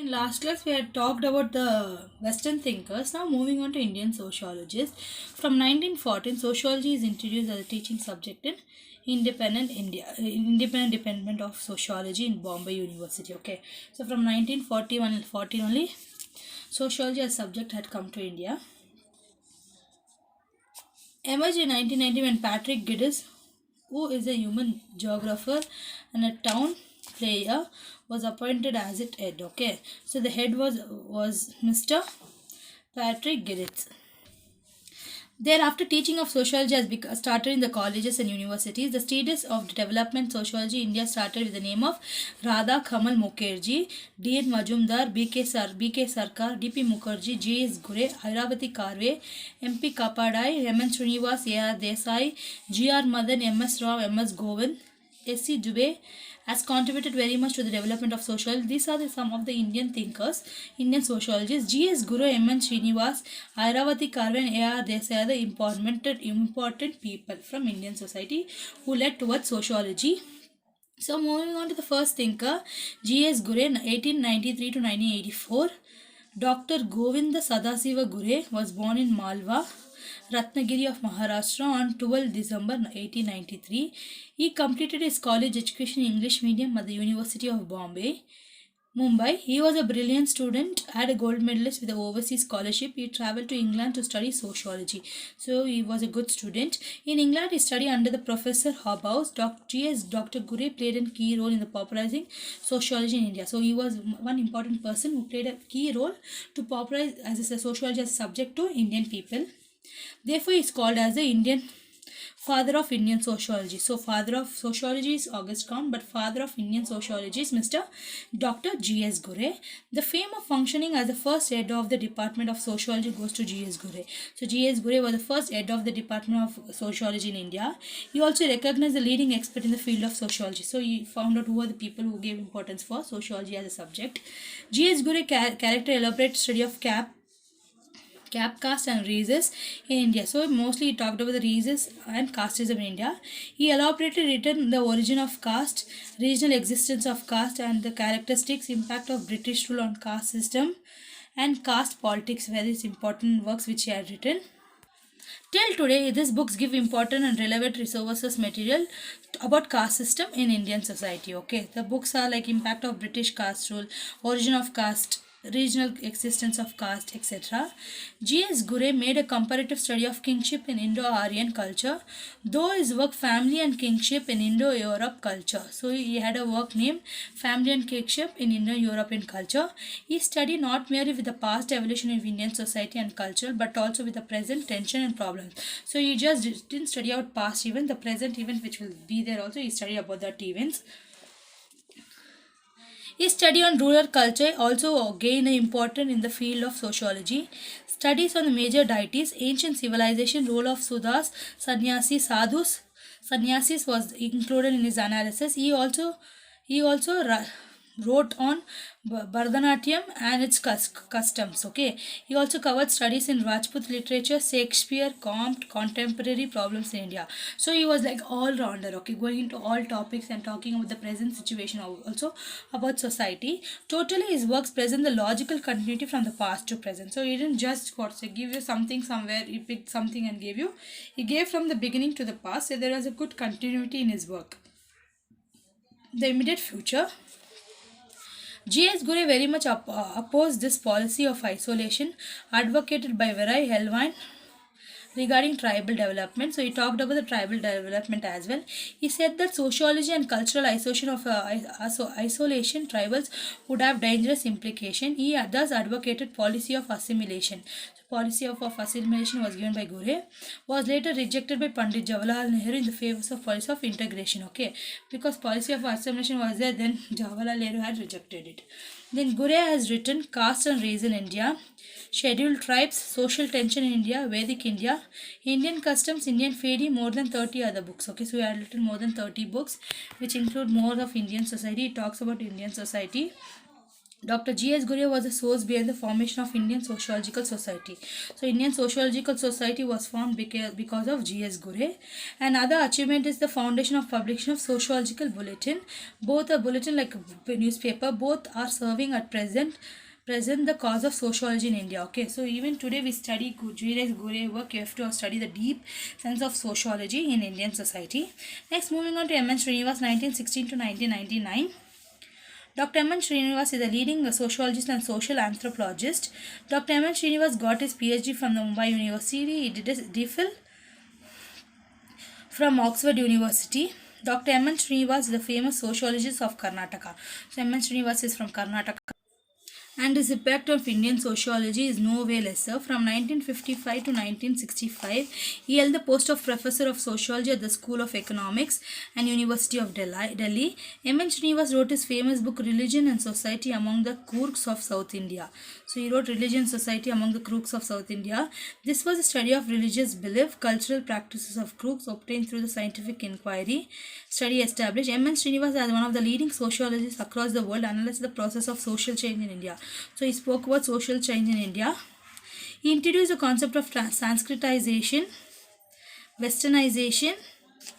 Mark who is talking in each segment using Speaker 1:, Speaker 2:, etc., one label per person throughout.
Speaker 1: In last class, we had talked about the Western thinkers. Now, moving on to Indian sociologists. From 1914, sociology is introduced as a teaching subject in independent India, independent department of sociology in Bombay University. Okay, so from 1941 and 14 only, sociology as subject had come to India. Emerged in 1990 when Patrick Giddens, who is a human geographer and a town player, was appointed as its head. Okay, so the head was Mr. Patrick Giddens. Thereafter, teaching of sociology has started in the colleges and universities. The status of development sociology in India started with the name of Radha Kamal Mukherjee, D.N. Majumdar, B.K. Sarkar, D.P. Mukherjee, J.S. Gure, Airavati Karve, M.P. Kapadai, M.N. Srinivas, A.R. Desai, G.R. Madan, M.S. Rao, M.S. Govind, S.C. Dubey has contributed very much to the development of sociology. These are some of the Indian thinkers, Indian sociologists. G.S. Guru, M.N. Srinivas, Airavati Karve and A.R. Desai are the important people from Indian society who led towards sociology. So moving on to the first thinker, G.S. Gure, 1893 to 1984. Dr. Govinda Sadasiva Gure was born in Malwa, Ratnagiri of Maharashtra on 12 December 1893. He completed his college education in English medium at the University of Bombay, Mumbai. He was a brilliant student, had a gold medalist with an overseas scholarship. He traveled to England to study sociology. So he was a good student. In England, he studied under the Professor Hobhouse. Dr. Gure played a key role in the popularizing sociology in India. So he was one important person who played a key role to popularize as a sociology as a subject to Indian people. Therefore, he is called as the Indian father of Indian sociology. So, father of sociology is August Comte, but father of Indian sociology is Mr. Dr. G.S. Gure. The fame of functioning as the first head of the Department of Sociology goes to G.S. Gure. So, G.S. Gure was the first head of the Department of Sociology in India. He also recognized the leading expert in the field of sociology. So, he found out who are the people who gave importance for sociology as a subject. G.S. Gure character elaborate study of caste and races in India. So mostly he talked about the races and casteism in India. He elaborately written the origin of caste, regional existence of caste, and the characteristics impact of British rule on caste system and caste politics, various important works which he had written. Till today, these books give important and relevant resources material about caste system in Indian society. Okay, the books are like impact of British caste rule, origin of caste, regional existence of caste, etc. G.S. Gure made a comparative study of kingship in Indo-Aryan culture, though his work Family and Kingship in Indo-Europe culture. So he had a work named Family and Kingship in Indo-European culture. He studied not merely with the past evolution of Indian society and culture, but also with the present tension and problems. So he just didn't study out past event, the present event which will be there also, he studied about that events. His study on rural culture also gained importance in the field of sociology. Studies on the major deities, ancient civilization, role of Sudhas, Sannyasis was included in his analysis. He also wrote on Bharatanatyam and its customs. Okay, he also covered studies in Rajput literature, Shakespeare, Comte, contemporary problems in India. So he was like all rounder. Okay, going into all topics and talking about the present situation, also about society. Totally, his works present the logical continuity from the past to present. So he didn't just give you something somewhere. He picked something and gave you. He gave from the beginning to the past. So there was a good continuity in his work. The immediate future. G.S. Gure very much opposed this policy of isolation advocated by Virai Helvine regarding tribal development. So he talked about the tribal development as well. He said that sociology and cultural isolation of isolation tribals would have dangerous implication. He thus advocated policy of assimilation. So policy of assimilation was given by Gure, was later rejected by Pandit Jawaharlal Nehru in the favor of policy of integration. Okay, because policy of assimilation was there, then Jawaharlal Nehru had rejected it. Then Gure has written Caste and Race in India, Scheduled Tribes, Social Tension in India, Vedic India, Indian Customs, Indian Fedi, more than 30 other books. Okay, so we have written more than 30 books which include more of Indian society. It talks about Indian society. Dr. G.S. Ghurye was the source behind the formation of Indian Sociological Society. So, Indian Sociological Society was formed because of G.S. Ghurye. Another achievement is the foundation of publication of Sociological Bulletin. Both a bulletin like a newspaper, both are serving at present the cause of sociology in India. Okay, so even today we study G.S. Ghurye work. You have to study the deep sense of sociology in Indian society. Next, moving on to M.N. Srinivas, 1916 to 1999. Dr. M. N. Srinivas is a leading sociologist and social anthropologist. Dr. M. N. Srinivas got his PhD from the Mumbai University. He did his DPhil from Oxford University. Dr. M. N. Srinivas is a famous sociologist of Karnataka. So, M. N. Srinivas is from Karnataka, and his impact on Indian sociology is no way lesser. From 1955 to 1965, he held the post of Professor of Sociology at the School of Economics and University of Delhi. M. N. Srinivas wrote his famous book Religion and Society Among the Crooks of South India. So he wrote Religion and Society Among the Crooks of South India. This was a study of religious belief, cultural practices of crooks obtained through the scientific inquiry. Study established M. N. Srinivas as one of the leading sociologists across the world analyzed the process of social change in India. So he spoke about social change in India. He introduced the concept of Sanskritization, Westernization,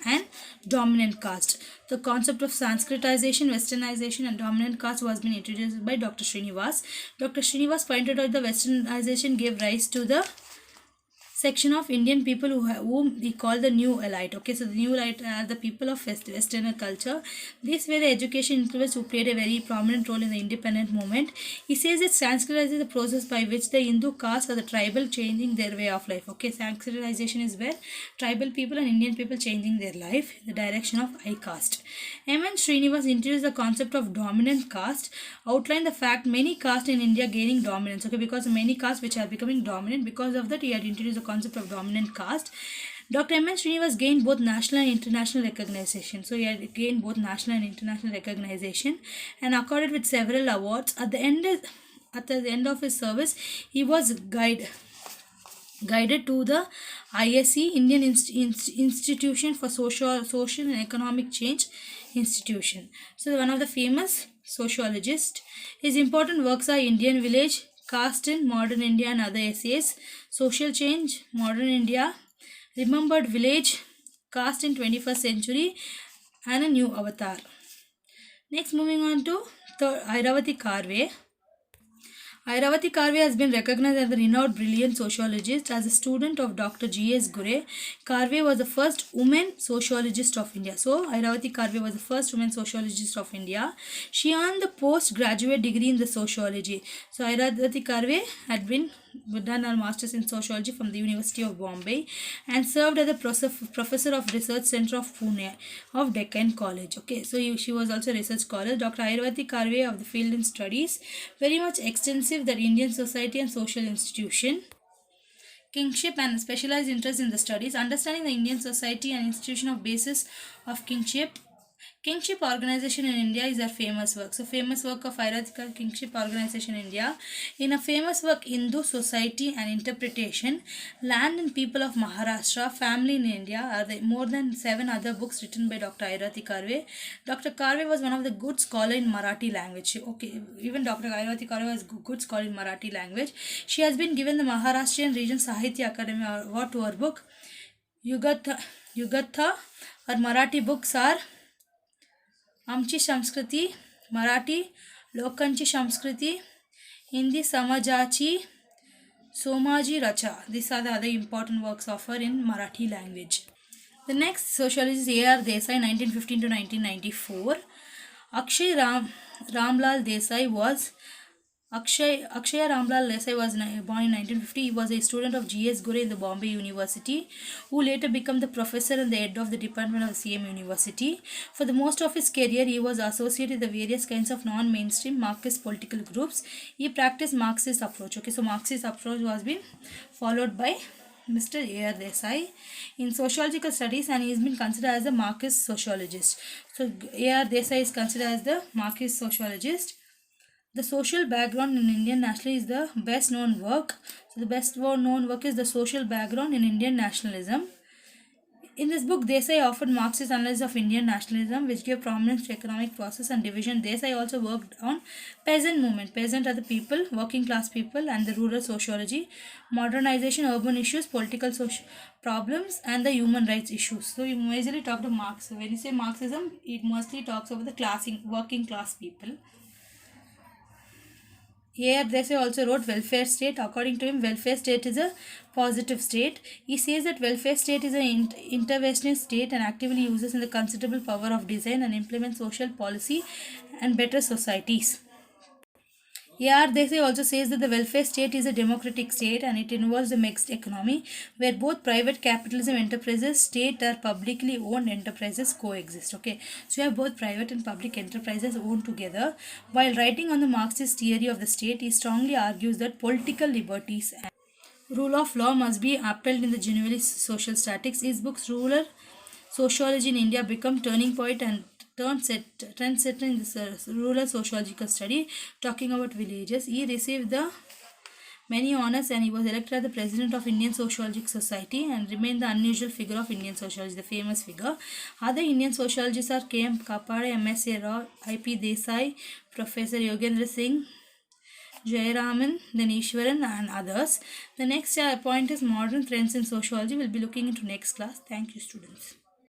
Speaker 1: and dominant caste. The concept of Sanskritization, Westernization, and dominant caste was been introduced by Dr. Srinivas. Dr. Srinivas pointed out the Westernization gave rise to the section of Indian people whom we call the new elite. Okay, so the new elite are the people of Western culture. These were the education influenced who played a very prominent role in the independent movement. He says that Sanskritization is the process by which the Hindu caste or the tribal changing their way of life. Okay, Sanskritization is where tribal people and Indian people changing their life in the direction of I caste. M. N. Srinivas introduced the concept of dominant caste, outlined the fact many castes in India gaining dominance. Okay, because many castes which are becoming dominant, because of that he had introduced the concept of dominant caste. Dr. M. N. Srinivas gained both national and international recognition. So he had gained both national and international recognition and accorded with several awards. At the end of his service, he was guided to the ISE, Indian Institution for Social and Economic Change Institution. So one of the famous sociologists. His important works are Indian Village, Caste in Modern India and Other Essays, Social Change, Modern India, Remembered Village, Caste in 21st Century, and A New Avatar. Next, moving on to Airavati Karve. Airavati Karve has been recognized as a renowned brilliant sociologist. As a student of Dr. G.S. Ghurye, Karve was the first woman sociologist of India. So, Airavati Karve was the first woman sociologist of India. She earned the postgraduate degree in the sociology. So, Airavati Karve had done her master's in sociology from the University of Bombay and served as a professor of research center of Pune of Deccan College. Okay, so she was also a research scholar. Dr. Airavati Karve of the field in studies, very much extensive that Indian society and social institution, kingship and specialized interest in the studies, understanding the Indian society and institution of basis of kingship. Kingship Organization in India is a famous work. So, famous work of Hierarchical Kingship Organization in India. In a famous work, Hindu Society and Interpretation, Land and People of Maharashtra, Family in India are the more than 7 other books written by Dr. Airavati Karve. Dr. Karve was one of the good scholar in Marathi language. Okay, even Dr. Airavati Karve was good scholar in Marathi language. She has been given the Maharashtrian Region Sahitya Academy Award to her book Yugatha. Her Marathi books are आमची संस्कृती, मराठी लोकांची संस्कृती, हिंदी समाजाची सोमाजी रचा. These are the other important works of her in Marathi language. The next sociologist is A.R. Desai, 1915 to 1994. Akshay Ramlal Desai was Akshaya Ramlal Desai was born in 1950. He was a student of G.S. Ghurye in the Bombay University, who later became the professor and the head of the department of the same university. For the most of his career, he was associated with the various kinds of non-mainstream Marxist political groups. He practiced Marxist approach. Okay, so Marxist approach was been followed by Mr. A.R. Desai in sociological studies, and he has been considered as a Marxist sociologist. So A.R. Desai is considered as the Marxist sociologist. The social background in Indian nationalism is the best known work. So the best known work is The Social Background in Indian Nationalism. In this book, Desai offered Marxist analysis of Indian nationalism, which gave prominence to economic process and division. Desai also worked on peasant movement. Peasant are the people, working class people, and the rural sociology, modernization, urban issues, political social problems, and the human rights issues. So, you majorly talked about Marx. So when you say Marxism, it mostly talks about the working class people. Here, Desai also wrote welfare state. According to him, welfare state is a positive state. He says that welfare state is an interventionist state and actively uses in the considerable power of design and implement social policy and better societies. Here, Desai also says that the welfare state is a democratic state and it involves a mixed economy where both private capitalism enterprises, state or publicly owned enterprises coexist. Okay, so you have both private and public enterprises owned together. While writing on the Marxist theory of the state, he strongly argues that political liberties and rule of law must be upheld in the genuinely social statics. His books Rural Sociology in India become turning point and trendsetter in this rural sociological study, talking about villages. He received the many honors and he was elected as the president of Indian Sociological Society and remained the unusual figure of Indian sociology, the famous figure. Other Indian sociologists are K.M. Kapade, M.S.A. Rao, I.P. Desai, Professor Yogendra Singh, Jayaraman, then Ishwaran and others. The next point is modern trends in sociology. We'll be looking into next class. Thank you, students.